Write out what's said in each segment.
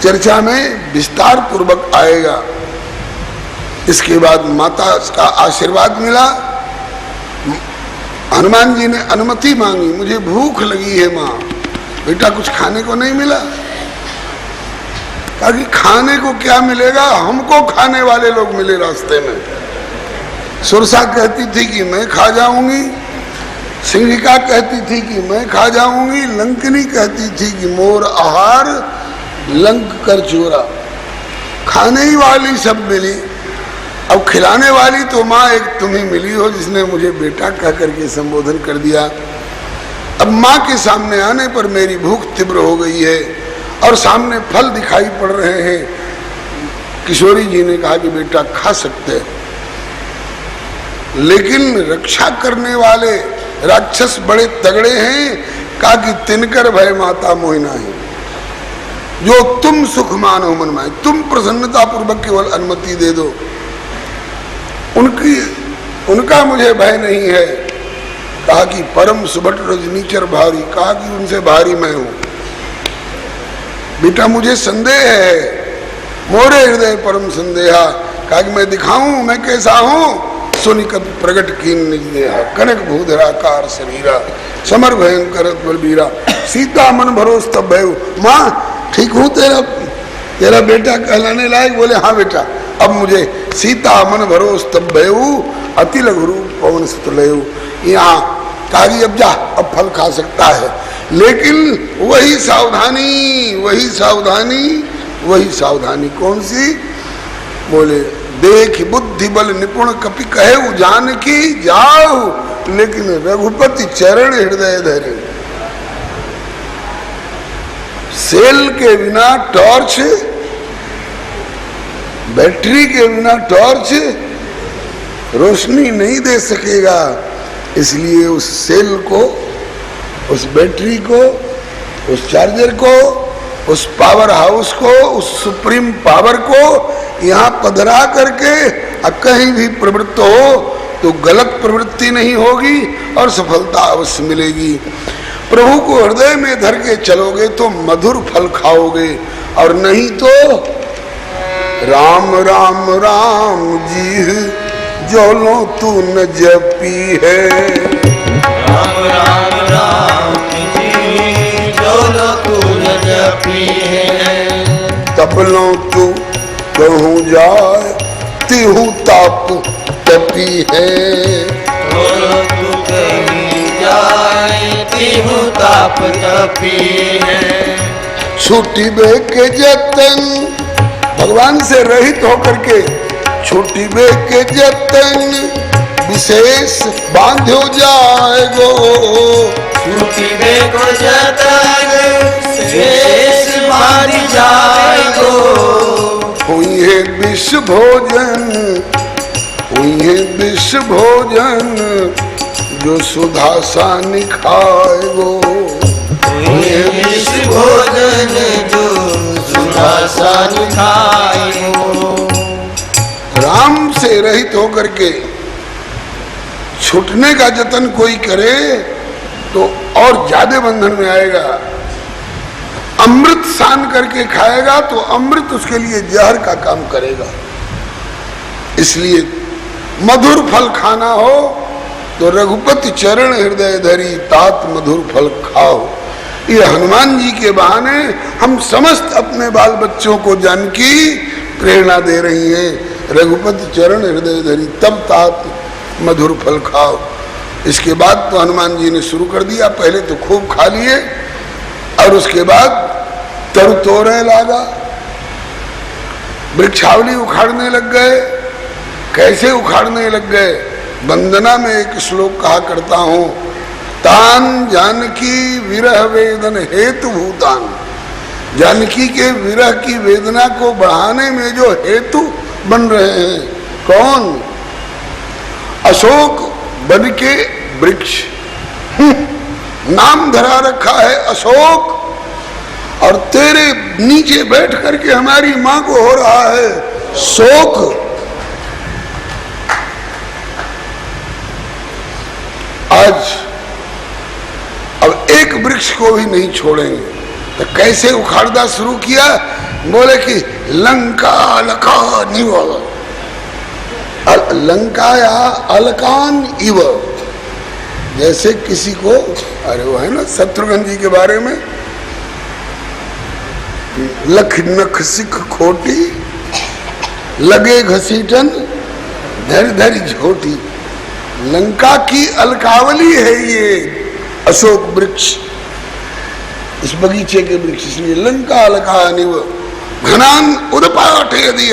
चर्चा में विस्तार पूर्वक आएगा। इसके बाद माता का आशीर्वाद मिला। हनुमान जी ने अनुमति मांगी, मुझे भूख लगी है माँ। बेटा कुछ खाने को नहीं मिला? कहा कि खाने को क्या मिलेगा, हमको खाने वाले लोग मिले रास्ते में। सुरसा कहती थी कि मैं खा जाऊंगी, सिंहिका कहती थी कि मैं खा जाऊंगी, लंकनी कहती थी कि मोर आहार लंक कर चोरा। खाने ही वाली सब मिली, अब खिलाने वाली तो माँ एक तुम ही मिली हो, जिसने मुझे बेटा कह करके संबोधन कर दिया। अब माँ के सामने आने पर मेरी भूख तीव्र हो गई है और सामने फल दिखाई पड़ रहे हैं। किशोरी जी ने कहा कि बेटा खा सकते हैं, लेकिन रक्षा करने वाले राक्षस बड़े तगड़े हैं। कहा कि तिनकर भय माता मोहिना है, जो तुम सुख मानो मन माए, तुम प्रसन्नता पूर्वक केवल अनुमति दे दो, उनका मुझे भय नहीं है। कहा कि परम सुभट रजनीचर भारी, कहा कि उनसे भारी मैं हूं। बेटा मुझे संदेह है, मोरे हृदय परम संदेहा। कहा कि मैं दिखाऊं मैं कैसा हूं? सुनि कपि प्रगट कीन निज देहा, कनक भूधराकार शरीरा, समर भयंकर बलबीरा, सीता मन भरोस तब भयउ। माँ ठीक हूं, तेरा बेटा कहलाने लायक? बोले हाँ बेटा, अब मुझे सीता मन भरोस तब भयउ, अति लघु रूप पवन सुत लयउ। यहाँ कहा कि अब जा, अब फल खा सकता है, लेकिन वही सावधानी, वही सावधानी, वही सावधानी। कौन सी? बोले देख बुद्धि बल निपुण कपि कहे जानकी जाओ, लेकिन रघुपति चरण हृदय धरे। सेल के बिना टॉर्च, बैटरी के बिना टॉर्च रोशनी नहीं दे सकेगा। इसलिए उस सेल को, उस बैटरी को, उस चार्जर को, उस पावर हाउस को, उस सुप्रीम पावर को यहाँ पधरा करके कहीं भी प्रवृत्त हो तो गलत प्रवृत्ति नहीं होगी और सफलता अवश्य मिलेगी। प्रभु को हृदय में धर के चलोगे तो मधुर फल खाओगे, और नहीं तो राम राम राम जी जो लो तू न जपी है। राम राम राम जी जो लो तू न जपी है। तब लो तू कहूँ जाए तिहू ताप तपी है। तू कहीं जाए तिहू ताप तपी है। छूटी बे के जतन, भगवान से रहित होकर के छूटी बे के जतन विशेष बांधो जाएगो। छूटी बे को जतन विशेष बांध जाएगो। हुई है विष भोजन, हुई है विष भोजन जो सुधा सा खाएगो। हुई है विष भोजन जो सुधा सा खाएगो। राम से रहित होकर के छूटने का जतन कोई करे तो और ज्यादा बंधन में आएगा। अमृत सान करके खाएगा तो अमृत उसके लिए जहर का काम करेगा। इसलिए मधुर फल खाना हो तो रघुपति चरण हृदय धरी तात मधुर फल खाओ। ये हनुमान जी के बहाने हम समस्त अपने बाल बच्चों को जानकी प्रेरणा दे रही हैं। रघुपति चरण हृदय धरी तब तात मधुर फल खाओ। इसके बाद तो हनुमान जी ने शुरू कर दिया। पहले तो खूब खा लिए और उसके बाद तरु तोड़ने लगा, वृक्षावली उखाड़ने लग गए। कैसे उखाड़ने लग गए? वंदना में एक श्लोक कहा करता हूं, तान जानकी विरह वेदन हेतु भूतान। जानकी के विरह की वेदना को बढ़ाने में जो हेतु बन रहे हैं, कौन? अशोक बन के वृक्ष, नाम धरा रखा है अशोक, और तेरे नीचे बैठ करके हमारी मां को हो रहा है शोक। आज अब एक वृक्ष को भी नहीं छोड़ेंगे। तो कैसे उखाड़ना शुरू किया? बोले कि लंका अलका निव, लंका या अलकान इव, जैसे किसी को, अरे वो है ना शत्रुघ्न जी के बारे में, लख नख सिख खोटी लगे घसीटन धर धर झोटी। लंका की अलकावली है ये अशोक वृक्ष, इस बगीचे के वृक्ष, इसलिए लंका अलका निव घनान उदपाट यदि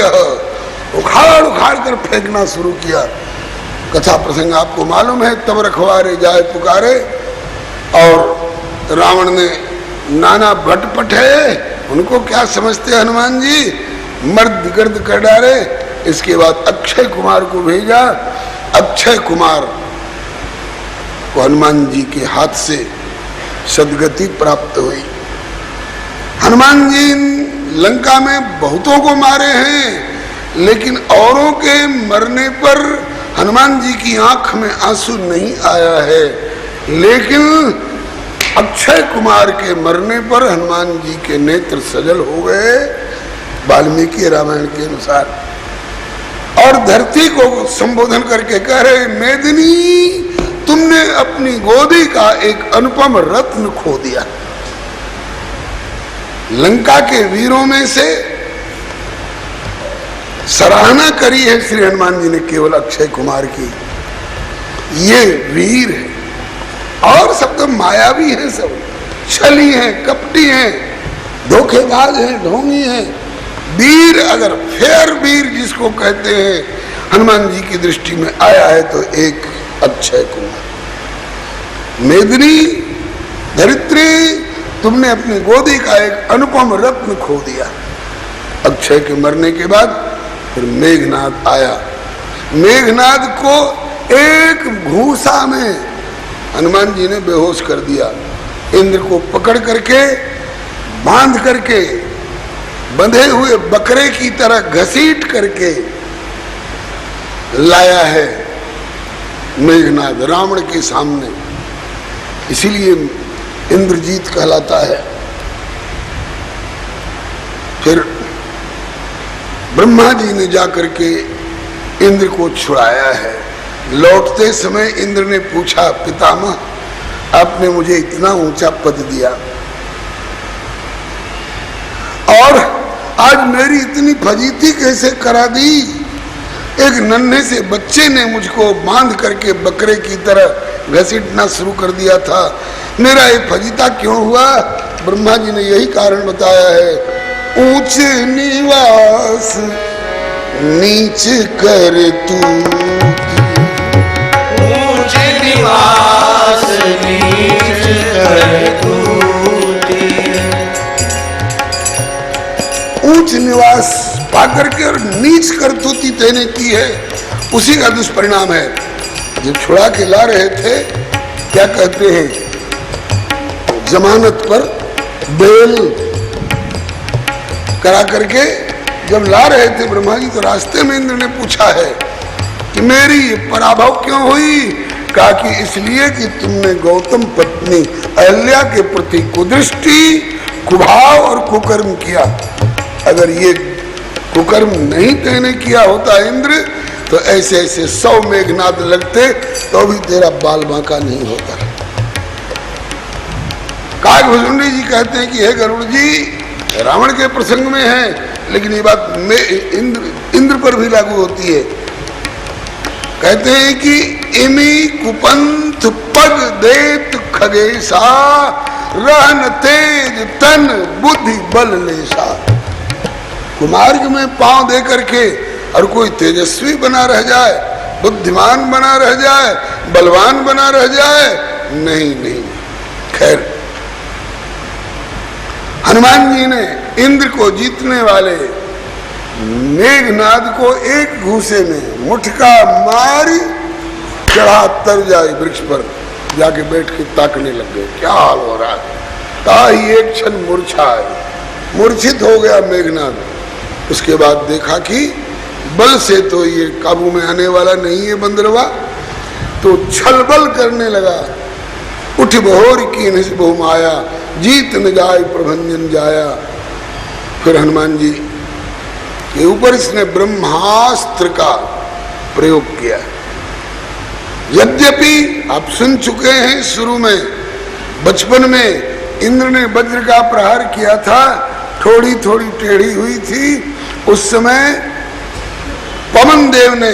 उखाड़ उखाड़ कर फेंकना शुरू किया। कथा प्रसंग आपको मालूम है, तब रखवारे जाए पुकारे, और रावण ने नाना भट पठे, उनको क्या समझते हनुमान जी, मर्द गर्द कर डाले। इसके बाद अक्षय कुमार को भेजा, अक्षय कुमार को हनुमान जी के हाथ से सदगति प्राप्त हुई। हनुमान जी लंका में बहुतों को मारे हैं, लेकिन औरों के मरने पर हनुमान जी की आंख में आंसू नहीं आया है, लेकिन अक्षय कुमार के मरने पर हनुमान जी के नेत्र सजल हो गए, वाल्मीकि रामायण के अनुसार। और धरती को संबोधन करके कह रहे, मेदिनी तुमने अपनी गोदी का एक अनुपम रत्न खो दिया। लंका के वीरों में से सराहना करी है श्री हनुमान जी ने केवल अक्षय कुमार की, ये वीर है, और सब तो मायावी हैं, सब छली हैं, कपटी हैं, धोखेबाज हैं, ढोंगी हैं। वीर अगर फेर वीर जिसको कहते हैं हनुमान जी की दृष्टि में आया है तो एक अक्षय कुमार। मेदिनी धरित्री तुमने अपनी गोदी का एक अनुपम रत्न खो दिया। अक्षय के मरने के बाद फिर मेघनाद आया, मेघनाद को एक घूसा में हनुमान जी ने बेहोश कर दिया। इंद्र को पकड़ करके बांध करके बंधे हुए बकरे की तरह घसीट करके लाया है मेघनाद रावण के सामने, इसीलिए इंद्रजीत कहलाता है। फिर ब्रह्मा जी ने जाकर के इंद्र को छुड़ाया है। लौटते समय इंद्र ने पूछा, पितामह आपने मुझे इतना ऊंचा पद दिया और आज मेरी इतनी फजीती कैसे करा दी। एक नन्हे से बच्चे ने मुझको बांध करके बकरे की तरह घसीटना शुरू कर दिया था, मेरा ये फजीता क्यों हुआ। ब्रह्मा जी ने यही कारण बताया है, ऊंच निवास नीच कर तू, ऊंच निवास नीच कर तू, ऊंच निवास पाकर के और नीच करतूती तेने की है, उसी का दुष्परिणाम है। जो छुड़ा के ला रहे थे, क्या कहते हैं, जमानत पर बेल करा करके जब ला रहे थे ब्रह्मा जी, तो रास्ते में इंद्र ने पूछा है कि मेरी पराभव क्यों हुई। कहा कि इसलिए कि तुमने गौतम पत्नी अहल्या के प्रति कुदृष्टि, कुभाव और कुकर्म किया। अगर ये कुकर्म नहीं तेने किया होता इंद्र, तो ऐसे ऐसे 100 मेघनाद लगते तो भी तेरा बाल बांका नहीं होता। काकभुजुंडी जी कहते हैं कि हे गरुड़ जी, रावण के प्रसंग में है, लेकिन ये बात इंद्र पर भी लागू होती है। कहते हैं कि इमी कुपंथ पग देत खगेशा, रहन तेज तन बुद्धि बल लेसा। कुमार्ग में पांव दे करके और कोई तेजस्वी बना रह जाए, बुद्धिमान बना रह जाए, बलवान बना रह जाए, नहीं नहीं। खैर, हनुमान जी ने इंद्र को जीतने वाले मेघनाद को एक घूसे में मुठका मारी, चढ़ा तर जाए वृक्ष पर, जाके बैठ के ताकने लग गए क्या हाल हो रहा है। ताही एक क्षण मूर्छित हो गया मेघनाद। उसके बाद देखा कि बल से तो ये काबू में आने वाला नहीं है बंदरवा, तो छल बल करने लगा। उठ बहोर की बहु माया, जीत न जाए प्रभंजन जाया। फिर हनुमान जी के ऊपर इसने ब्रह्मास्त्र का प्रयोग किया। यद्यपि आप सुन चुके हैं, शुरू में बचपन में इंद्र ने वज्र का प्रहार किया था, थोड़ी थोड़ी टेढ़ी हुई थी। उस समय पवन देव ने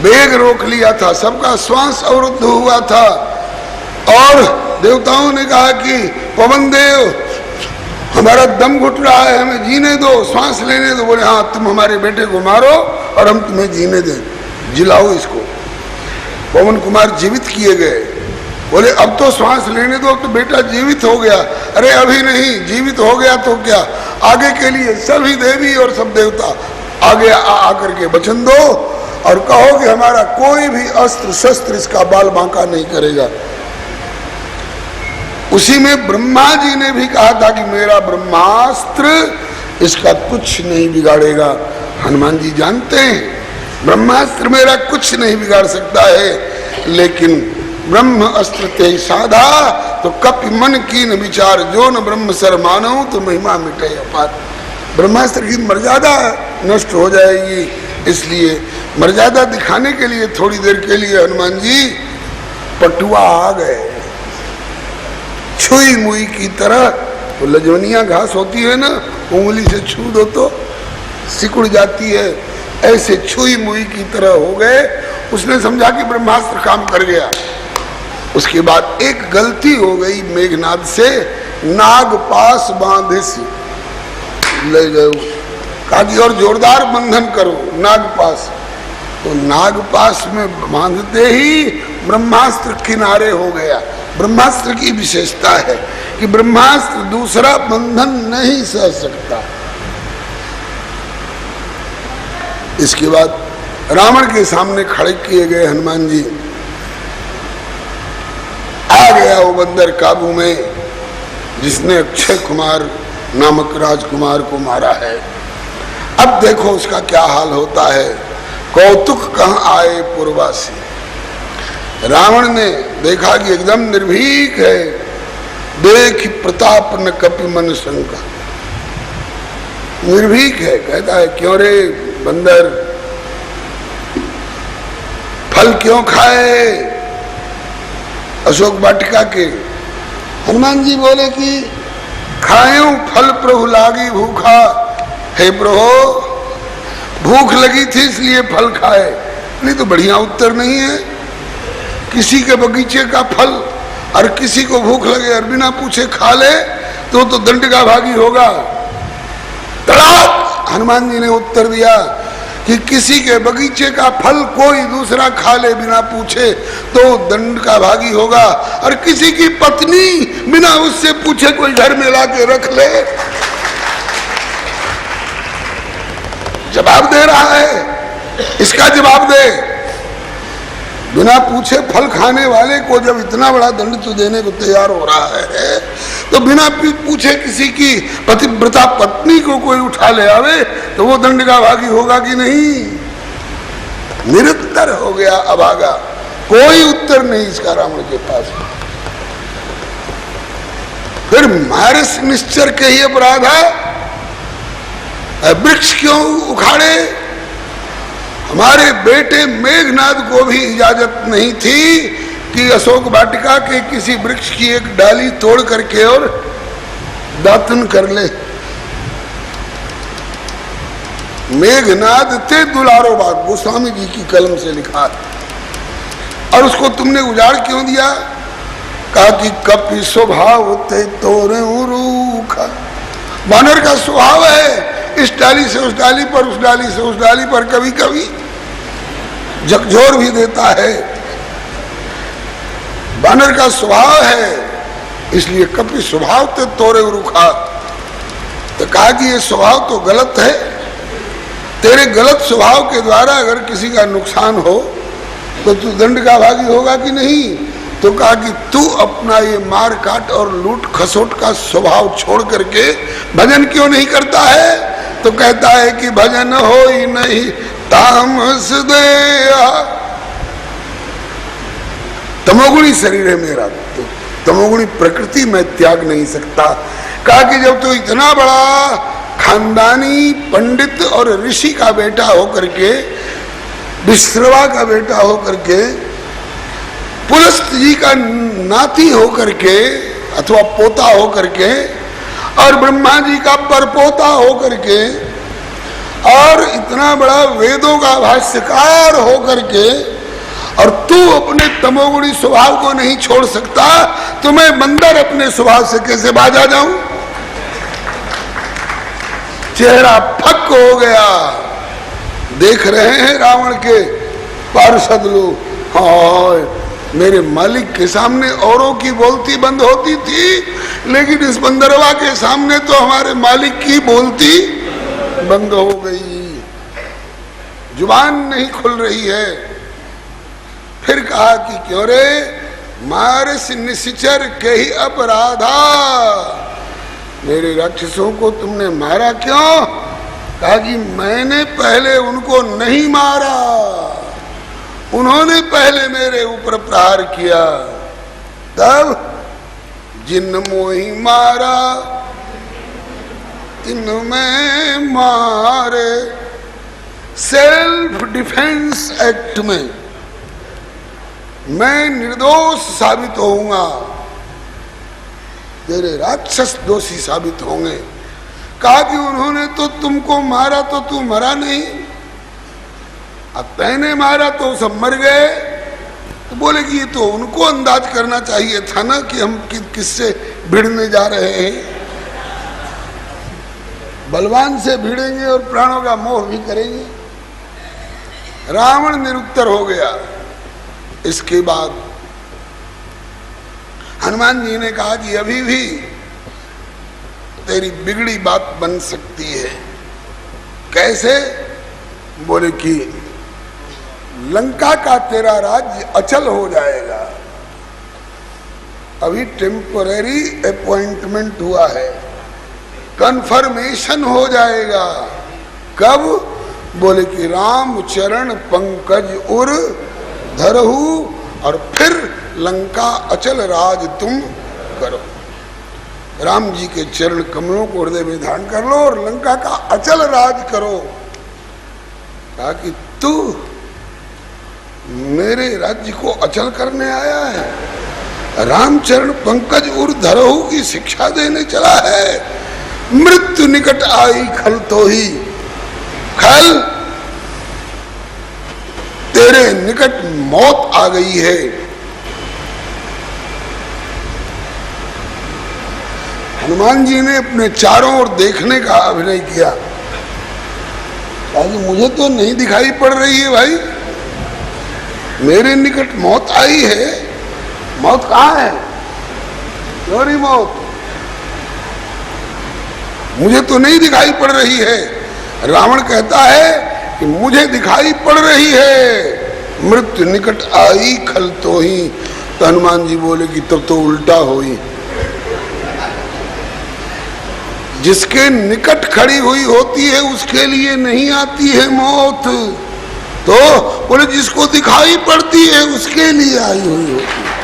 वेग रोक लिया था, सबका श्वास अवरुद्ध हुआ था और देवताओं ने कहा कि पवन देव हमारा दम घुट रहा है, हमें जीने दो, श्वास लेने दो। बोले हाँ, तुम हमारे बेटे को मारो और हम तुम्हें जीने दें, जिलाओ इसको। पवन कुमार जीवित किए गए। बोले अब तो श्वास लेने दो, अब तो बेटा जीवित हो गया। अरे अभी नहीं, जीवित हो गया तो क्या, आगे के लिए सभी देवी और सब देवता आगे आकर के वचन दो और कहो कि हमारा कोई भी अस्त्र शस्त्र इसका बाल बांका नहीं करेगा। उसी में ब्रह्मा जी ने भी कहा था कि मेरा ब्रह्मास्त्र इसका कुछ नहीं बिगाड़ेगा। हनुमान जी जानते हैं ब्रह्मास्त्र मेरा कुछ नहीं बिगाड़ सकता है, लेकिन ब्रह्म अस्त्र ते साधा तो कपि मन कीन विचार, जो न ब्रह्म सर मानो तो महिमा मिटे अपार। ब्रह्मास्त्र की मर्यादा नष्ट हो जाएगी, इसलिए मर्यादा दिखाने के लिए थोड़ी देर के लिए हनुमान जी पटुआ आ गए। छुई मुई की तरह, तो लजवनिया घास होती है ना, उंगली से छू दो तो सिकुड़ जाती है, ऐसे छुई मुई की तरह हो गए। उसने समझा कि ब्रह्मास्त्र काम कर गया। उसके बाद एक गलती हो गई मेघनाद से, नाग पास बांधे से ले गए, कहा कि और जोरदार बंधन करो नाग पास। तो नाग पास में बांधते ही ब्रह्मास्त्र किनारे हो गया। ब्रह्मास्त्र की विशेषता है कि ब्रह्मास्त्र दूसरा बंधन नहीं सह सकता। इसके बाद रावण के सामने खड़े किए गए हनुमान जी। आ गया वो बंदर काबू में जिसने अक्षय कुमार नामक राजकुमार को मारा है। अब देखो उसका क्या हाल होता है। कौतुक कहाँ आए पूर्वासी। रावण ने देखा कि एकदम निर्भीक है, देख प्रताप न कपि मन शंका। निर्भीक है, कहता है क्यों रे बंदर, फल क्यों खाए अशोक वाटिका के। हनुमान जी बोले कि खाएं फल प्रभु लागी भूखा। हे प्रभु भूख लगी थी इसलिए फल खाए, नहीं तो बढ़िया उत्तर नहीं है। किसी के बगीचे का फल और किसी को भूख लगे और बिना पूछे खा ले तो दंड का भागी होगा। तड़ाक हनुमान जी ने उत्तर दिया कि किसी के बगीचे का फल कोई दूसरा खा ले बिना पूछे तो दंड का भागी होगा, और किसी की पत्नी बिना उससे पूछे कोई घर में ला के रख ले। जवाब दे रहा है, इसका जवाब दे। बिना पूछे फल खाने वाले को जब इतना बड़ा दंड तो देने को तैयार हो रहा है, तो बिना पूछे किसी की पतिव्रता पत्नी को कोई उठा ले आवे तो वो दंड का भागी होगा कि नहीं। निरुत्तर हो गया अभागा, कोई उत्तर नहीं इसका रावण के पास। फिर मारस निश्चर के ही अपराध है, वृक्ष क्यों उखाड़े। हमारे बेटे मेघनाद को भी इजाजत नहीं थी कि अशोक वाटिका के किसी वृक्ष की एक डाली तोड़ करके और दातन कर ले। मेघनाद ते दुलारो बाग, गोस्वामी जी की कलम से लिखा, और उसको तुमने उजाड़ क्यों दिया। कहा कि कपि स्वभाव ते तोरे रूखा। बानर का स्वभाव है इस डाली से उस डाली पर, उस डाली से उस डाली पर, कभी कभी झकझोर भी देता है। बानर का स्वभाव है, इसलिए कपि स्वभाव ते तोरे रूखा। तो कहा कि ये स्वभाव तो गलत है, तेरे गलत स्वभाव के द्वारा अगर किसी का नुकसान हो तो तू दंड का भागी होगा कि नहीं। तो कहा कि तू अपना ये मार काट और लूट खसोट का स्वभाव छोड़ करके भजन क्यों नहीं करता है। तो कहता है कि भजन हो ही नहीं तामस दया। तमोगुणी शरीर है मेरा, तमोगुणी प्रकृति मैं त्याग नहीं सकता। कहा कि जब तू इतना बड़ा खानदानी पंडित और ऋषि का बेटा होकर के, विश्रवा का बेटा होकर के, पुलस्त जी का नाती होकर के अथवा पोता होकर के, और ब्रह्मा जी का परपोता होकर के, और इतना बड़ा वेदों का भाष्यकार होकर के, और तू अपने तमोगुणी स्वभाव को नहीं छोड़ सकता, तो मैं बंदर अपने स्वभाव से कैसे बाजा जाऊं? चेहरा फक हो गया। देख रहे हैं रावण के पार्षद लोग, हाँ मेरे मालिक के सामने औरों की बोलती बंद होती थी, लेकिन इस बंदरवा के सामने तो हमारे मालिक की बोलती बंद हो गई, जुबान नहीं खुल रही है। फिर कहा कि क्यों रे मारस निश्चर के ही अपराधा, मेरे राक्षसों को तुमने मारा क्यों? कहा कि मैंने पहले उनको नहीं मारा, उन्होंने पहले मेरे ऊपर प्रहार किया, तब जिन मोही मारा तिन में मारे। सेल्फ डिफेंस एक्ट में मैं निर्दोष साबित होऊंगा, तेरे राक्षस दोषी साबित होंगे। कहा कि उन्होंने तो तुमको मारा तो तू मरा नहीं, अब तैने मारा तो सब मर गए। तो बोले कि ये तो उनको अंदाज करना चाहिए था ना कि हम किससे भिड़ने जा रहे हैं। बलवान से भिड़ेंगे और प्राणों का मोह भी करेंगे। रावण निरुत्तर हो गया। इसके बाद हनुमान जी ने कहा कि अभी भी तेरी बिगड़ी बात बन सकती है। कैसे? बोले कि लंका का तेरा राज्य अचल हो जाएगा, अभी टेम्पररी अपॉइंटमेंट हुआ है, कन्फर्मेशन हो जाएगा। कब? बोले कि राम चरण पंकज उर धरहु, और फिर लंका अचल राज तुम करो। राम जी के चरण कमलों को हृदय में धारण कर लो और लंका का अचल राज करो। कहा कि तू मेरे राज्य को अचल करने आया है, रामचरण पंकज उर धरहु की शिक्षा देने चला है। मृत्यु निकट आई खल तो ही, खल तेरे निकट मौत आ गई है। हनुमान जी ने अपने चारों ओर देखने का अभिनय किया, ताकि मुझे तो नहीं दिखाई पड़ रही है भाई, मेरे निकट मौत आई है। मौत कहाँ है? क्यों नहीं मौत? मुझे तो नहीं दिखाई पड़ रही है। रावण कहता है कि मुझे दिखाई पड़ रही है, मृत्यु निकट आई खल तो ही। तो हनुमान जी बोले कि तब तो उल्टा होई, जिसके निकट खड़ी हुई होती है उसके लिए नहीं आती है मौत, तो बोले जिसको दिखाई पड़ती है उसके लिए आई हुई होती है।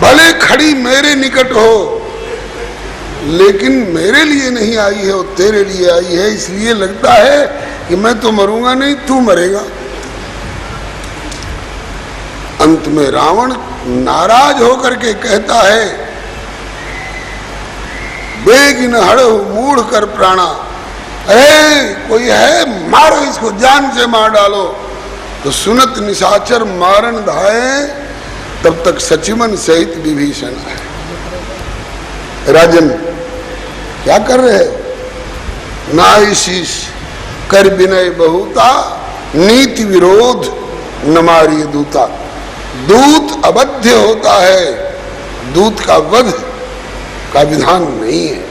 भले खड़ी मेरे निकट हो, लेकिन मेरे लिए नहीं आई है, वो तेरे लिए आई है। इसलिए लगता है कि मैं तो मरूंगा नहीं, तू मरेगा। अंत में रावण नाराज होकर के कहता है, बेगिन हड़ो मूढ़ कर प्राणा, अरे कोई है मारो इसको, जान से मार डालो। तो सुनत निशाचर मारन धाये, तब तक सचिमन सहित विभीषण है। राजन क्या कर रहे हो? नाईशीष कर विनय बहुता, नीति विरोध न मारिय दूता। दूत अबध्य होता है, दूत का वध का विधान नहीं है।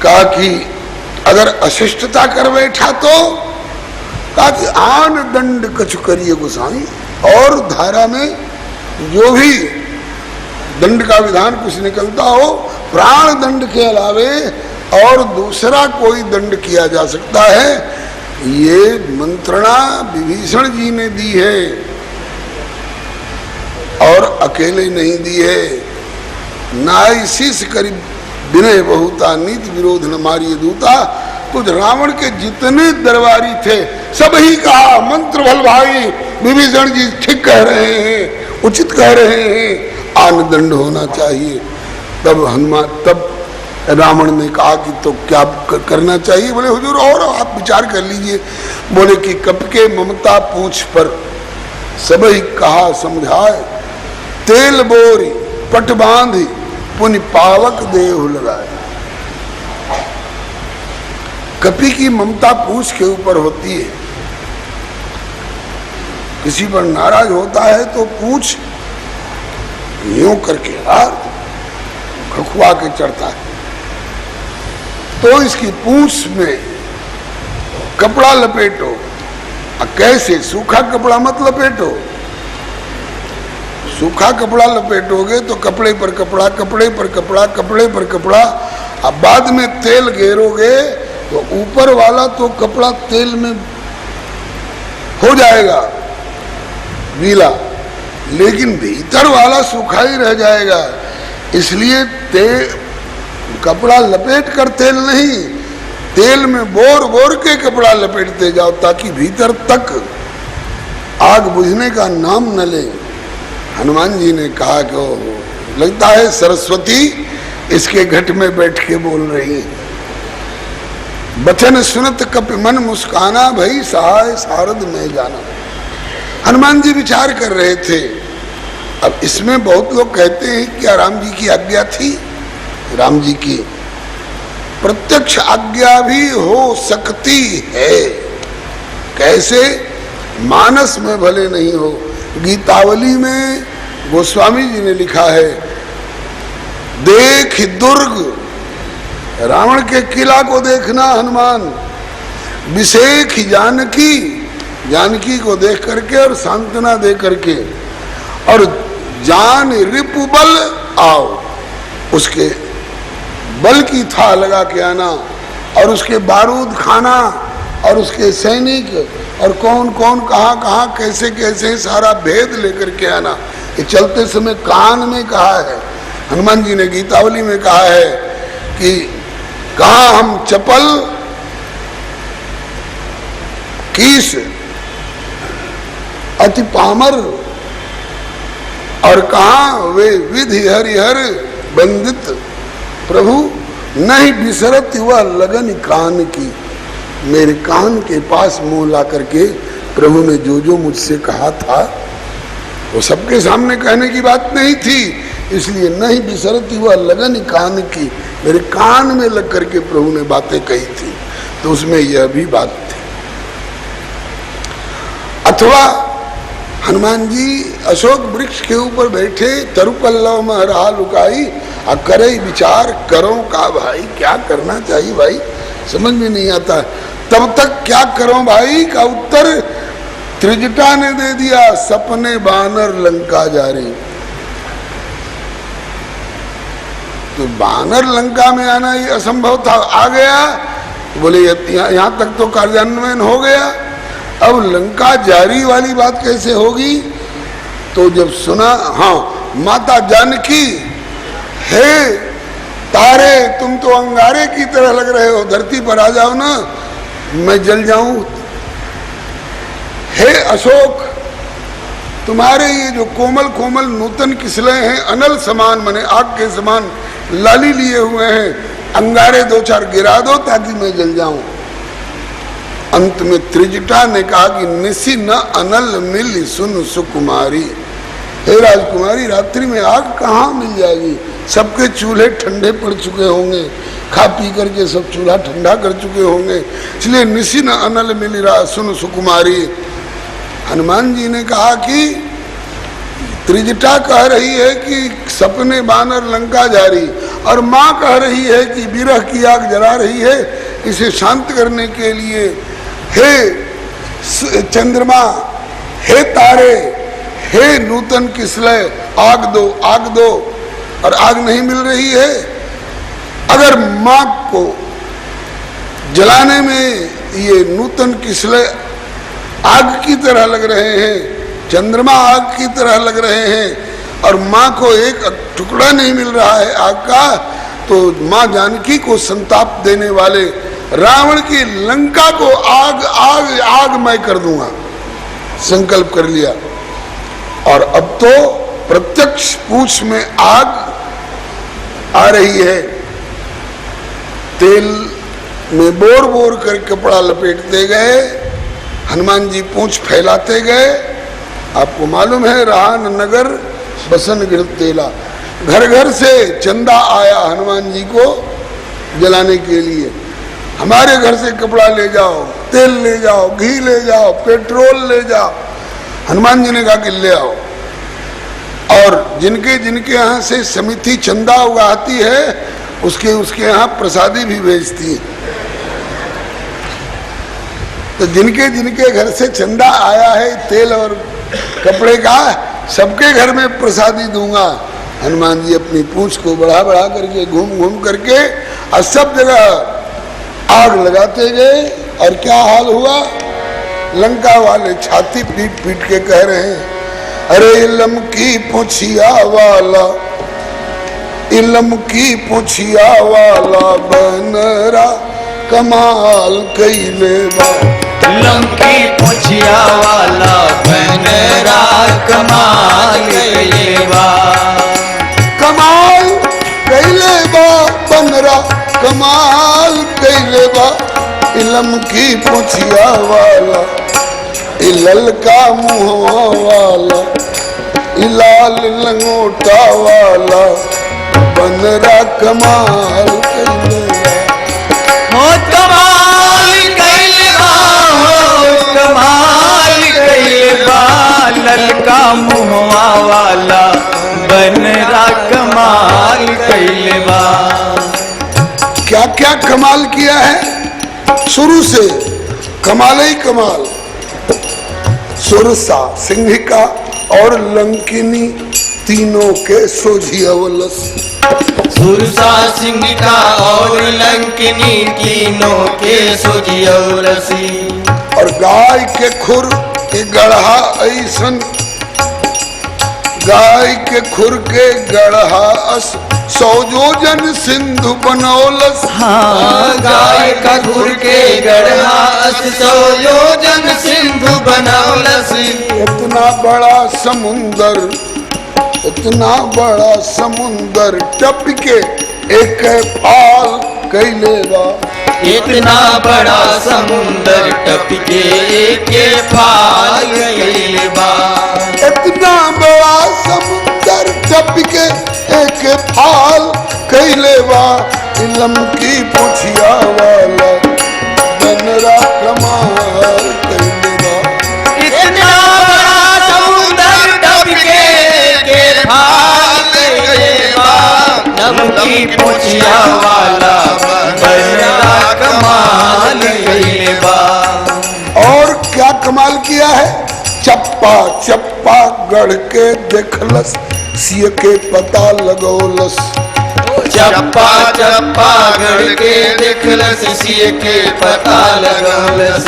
कहा कि अगर अशिष्टता कर बैठा तो कहा कि आन दंड कछु करिए गोसाई, और धारा में जो भी दंड का विधान कुछ निकलता हो, प्राण दंड के अलावे और दूसरा कोई दंड किया जा सकता है। ये मंत्रणा विभीषण जी ने दी है। अकेले नहीं दी है। नाई शीश करीब विनय बहुता, नीति विरोध न मारिए दूता। कुछ रावण के जितने दरबारी थे सब ही कहा मंत्र बल भाई, विभीषण जी ठीक कह रहे हैं, उचित कह रहे हैं, आन दंड होना चाहिए। तब रावण ने कहा कि तो क्या करना चाहिए? बोले हुजूर और आप विचार कर लीजिए। बोले कि कप के ममता पूछ पर सब ही कहा समझाए, तेल बोरी पट बांधी पुनि पावक देह लगाए। कपि की ममता पूछ के ऊपर होती है। किसी पर नाराज होता है तो पूछ यूं करके हार खखुआ के चढ़ता है, तो इसकी पूंछ में कपड़ा लपेटो। कैसे? सूखा कपड़ा मत लपेटो। सूखा कपड़ा लपेटोगे तो कपड़े पर कपड़ा, कपड़े पर कपड़ा, कपड़े पर कपड़ा। अब बाद में तेल घेरोगे तो ऊपर वाला तो कपड़ा तेल में हो जाएगा गीला, लेकिन भीतर वाला सूखा ही रह जाएगा। इसलिए कपड़ा लपेट कर तेल नहीं, तेल में बोर बोर के कपड़ा लपेटते जाओ ताकि भीतर तक आग बुझने का नाम न ले। हनुमान जी ने कहा कि लगता है सरस्वती इसके घट में बैठ के बोल रही है। बचन सुनत कप मन मुस्काना, भई सहाय सारद में जाना। हनुमान जी विचार कर रहे थे। अब इसमें बहुत लोग कहते हैं क्या राम जी की आज्ञा थी? राम जी की प्रत्यक्ष आज्ञा भी हो सकती है। कैसे? मानस में भले नहीं हो। गीतावली में गोस्वामी जी ने लिखा है, देख दुर्ग, रावण के किला को देखना हनुमान, विषेख जानकी, जानकी को देख करके और सांत्वना दे करके, और जान रिपुबल आओ, उसके बल की था लगा के आना, और उसके बारूद खाना, और उसके सैनिक, और कौन कौन कहाँ कहाँ कैसे कैसे सारा भेद लेकर के आना। ये चलते समय कान में कहा है। हनुमान जी ने गीतावली में कहा है कि कहा हम चपल कीस अति पामर, और कहा वे विधि हरिहर बंदित, प्रभु नहीं बिसरत हुआ लगन कान की। मेरे कान के पास मुंह ला करके प्रभु ने जो जो मुझसे कहा था वो सबके सामने कहने की बात नहीं थी, इसलिए नहीं बिसरती हुआ लगन कान की, मेरे कान में लग करके प्रभु ने बातें कही थी, तो उसमें यह भी बात थी। अथवा हनुमान जी अशोक वृक्ष के ऊपर बैठे, तरुपल्लव में रहा लुकाई, करे विचार करो का भाई, क्या करना चाहिए भाई, समझ में नहीं आता। तब तक क्या करो भाई का उत्तर त्रिजटा ने दे दिया, सपने बानर लंका जा रही। तो बानर लंका में आना ये असंभव था, आ गया, बोले यहाँ तक तो कार्यान्वयन हो गया, अब लंका जारी वाली बात कैसे होगी? तो जब सुना, हाँ माता जानकी, हे तारे तुम तो अंगारे की तरह लग रहे हो, धरती पर आ जाओ ना, मैं जल जाऊं। हे अशोक, तुम्हारे ये जो कोमल कोमल नूतन किसले हैं, अनल समान मने आग के समान लाली लिए हुए हैं, अंगारे दो चार गिरा दो ताकि मैं जल जाऊं। अंत में त्रिजटा ने कहा कि निसी न अनल मिल सुन सुकुमारी, हे राजकुमारी रात्रि में आग कहाँ मिल जाएगी, सबके चूल्हे ठंडे पड़ चुके होंगे, खा पी करके सब चूल्हा ठंडा कर चुके होंगे, इसलिए निसी न अनल मिल रहा सुन सुकुमारी। हनुमान जी ने कहा कि त्रिजटा कह रही है कि सपने बानर लंका जारी, और माँ कह रही है कि विरह की आग जला रही है, इसे शांत करने के लिए हे चंद्रमा, हे तारे, हे नूतन किसले, आग दो आग दो, और आग नहीं मिल रही है। अगर माँ को जलाने में ये नूतन किसले आग की तरह लग रहे हैं, चंद्रमा आग की तरह लग रहे हैं, और माँ को एक टुकड़ा नहीं मिल रहा है आग का, तो माँ जानकी को संताप देने वाले रावण की लंका को आग आग आग मैं कर दूंगा, संकल्प कर लिया। और अब तो प्रत्यक्ष पूंछ में आग आ रही है। तेल में बोर बोर कर कपड़ा लपेटते गए, हनुमान जी पूंछ फैलाते गए। आपको मालूम है राहन नगर बसन गिर तेला, घर घर से चंदा आया हनुमान जी को जलाने के लिए। हमारे घर से कपड़ा ले जाओ, तेल ले जाओ, घी ले जाओ, पेट्रोल ले जाओ। हनुमान जी ने कहा कि ले आओ। और जिनके जिनके यहाँ से समिति चंदा उगाती है उसके यहाँ प्रसादी भी भेजती है। तो जिनके जिनके घर से चंदा आया है तेल और कपड़े का, सबके घर में प्रसादी दूंगा। हनुमान जी अपनी पूंछ को बढ़ा बढ़ा करके घूम घूम करके और सब जगह आग लगाते गए। और क्या हाल हुआ, लंका वाले छाती पीट पीट के कह रहे हैं, अरे इलम की पूछिया वाला, इलम की पूछिया वाला बनरा कमाल कैले बा। इलम की पूछिया वाला बनरा कमाल कैले बा। कमाल कैले बा बनरा कमाल कैले बा। इलम की पूछिया वाला, इलल का मुहवा वाला, इलाल लंगोटा वाला बनरा कमाल कैले बा। हो कमाल कैले बा, हो कमाल कैले बा। ललका मुहवा वाला बनरा कमाल कैले बा। क्या क्या कमाल किया है, शुरू से कमाल ही कमाल। सुरसा, सिंहिका और लंकिनी तीनों के सोझियवलस। सुरसा, सिंहिका और लंकिनी तीनों के सोझियवलसी। और गाय के खुर के गढ़ा ऐसन, गाय के खुर के गढ़ा अस सौजोजन सिंधु बनौलस। हाँ, गाय का खुर के गढ़ा अस सौजोजन सिंधु बनौलस। इतना बड़ा समुंदर, इतना बड़ा समुंदर टप के एक फाल कैले बा। इतना बड़ा समुंदर टपके एक फाल कैले बा। इतना बड़ा समुंदर टपके एक फाल कैले बा। इलम की पूछिया वाला बनरा कमाल कैले बा। इतना बड़ा समुंदर टपके एक फाल कैले बा। इलम की पूछिया वाला बनरा कमाल कैले बा। और क्या कमाल किया है, चप्पा चप्पा गढ़ के देखलस, सिय के पता लगौलस। चप्पा चप्पा गढ़ के देखलस, सिय के पता लगौलस।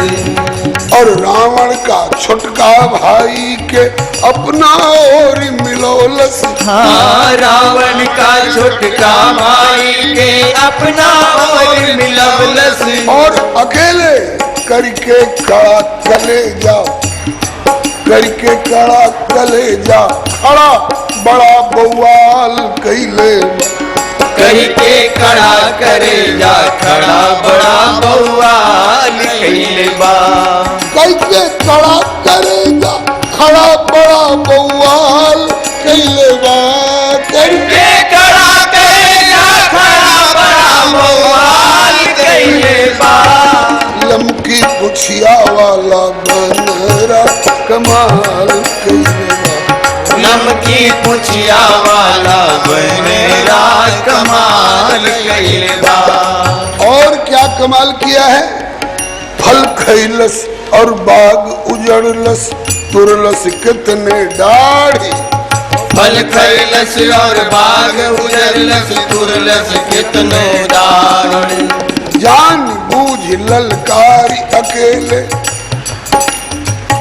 और रावण का छोटका भाई के अपना और मिलौलस। हाँ, रावण का छोटका भाई के अपना और मिलौलस। और अकेले करके कड़ा कलेजा, करके कड़ा कलेजा खड़ा बड़ा बवाल कैले बा। करके कड़ा करेजा खड़ा बड़ा बवाल कैले बा। करके कड़ा कलेजा खड़ा बड़ा बवाल कैले बा। करके कड़ा करेजा खड़ा बड़ा बवाल कैले बा। लमकी पुछिया वाला बनरा कमाल कैले बा। नमकी पुछिया वाला बनरा कमाल कैले बा। और क्या कमाल किया है, फल खैलस और बाग उजड़लस, तुरलस कितने दाढ़ी। फल खैलस और बाग उजरलस, तुरलस कितनो दाढ़ी। जान बूझ ललकारी अकेले,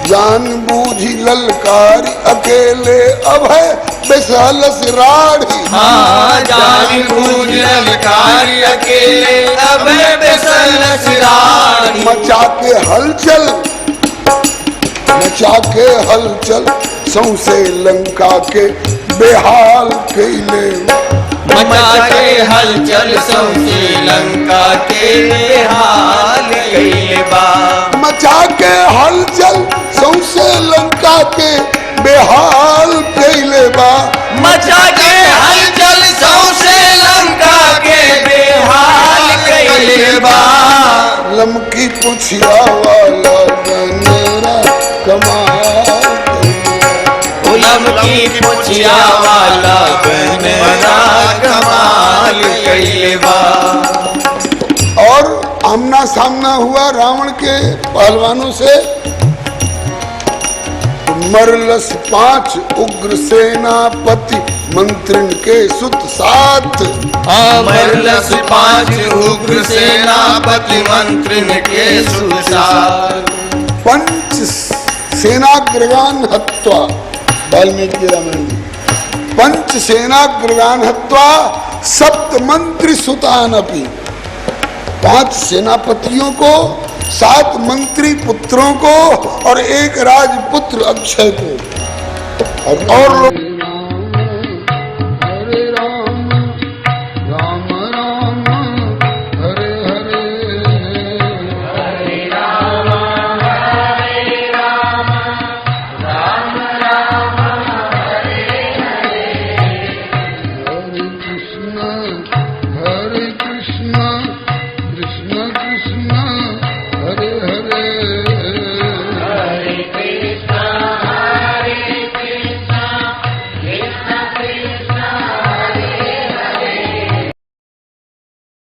जान बूझी ललकारी अकेले अभय बेसल सिराड़ी। हाँ जान बूझ ललकारी अकेले अभय बेसल सिराड़ी। मचा के हलचल सौसे लंका के बेहाल कैले। मचा के हलचल सौसे लंका के बेहाल कैले बा। मचा के हलचल सौसे लंका के बेहाल कैले बा। मचा के हलचल सौसे लंका के बेहाल कैले बा। लमकी पुछिया वाला गनेरा कमाल। लमकी पुछिया वाला गनेरा कमाल कैले बा। और आमना सामना हुआ रावण के पहलवानों से। मरलस 5 उग्र सेनापति मंत्रिन के सुत 7। मरलस 5 उग्र सेनापति मंत्रिन के सुत 7। पंच सेनाग्रगान हत्वा वाल्मीकि रामायण। पंच सेनाग्रगान हत्वा सप्त मंत्री सुतानपि। 5 सेनापतियों को, 7 मंत्री पुत्रों को और 1 राजपुत्र अक्षय को। और लोग